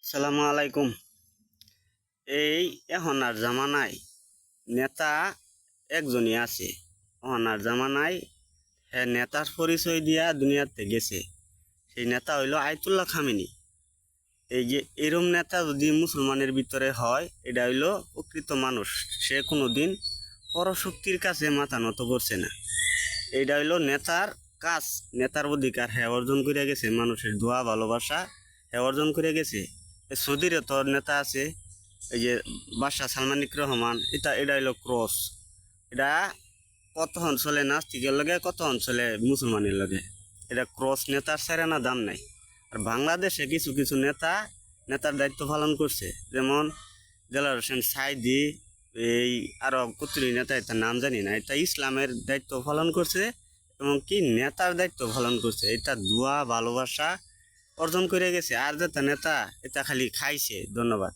সালামু আলাইকুম। এই এখনার জামানায় নেতা একজনই আছে। এখনার জামানায় হ্যাঁ নেতার পরিচয় দিয়া দুনিয়াতে গেছে। সেই নেতা হইল আয়াতুল্লাহ খামেনি। এই যে এরম নেতা যদি মুসলমানের ভিতরে হয়, এটা হইল প্রকৃত মানুষ। সে কোনোদিন পরশক্তির কাছে মাথা নত করছে না। এইটা হইল নেতার কাজ। নেতার অধিকার হ্যাঁ অর্জন করে গেছে, মানুষের দোয়া ভালোবাসা হ্যাঁ অর্জন করে গেছে। সৌদিরও তোর নেতা আছে, এই যে বাদশাহ সালমানিক রহমান। এটা হইল ক্রস। এটা কত অঞ্চলে নাস্তিকের লগে, কত অঞ্চলে মুসলমানের লগে। এটা ক্রস নেতার সেরেনা দাম নাই। আর বাংলাদেশে কিছু কিছু নেতার দায়িত্ব পালন করছে, যেমন দেলার হোসেন সাইদি, এই আরো কতরি নেতা, এটা নাম জানি না। এটা ইসলামের দায়িত্ব পালন করছে এবং কি নেতার দায়িত্ব পালন করছে। এটা দোয়া ভালোবাসা অর্জন করে গেছে। আর যেটা নেতা, এটা খালি খাইছে। ধন্যবাদ।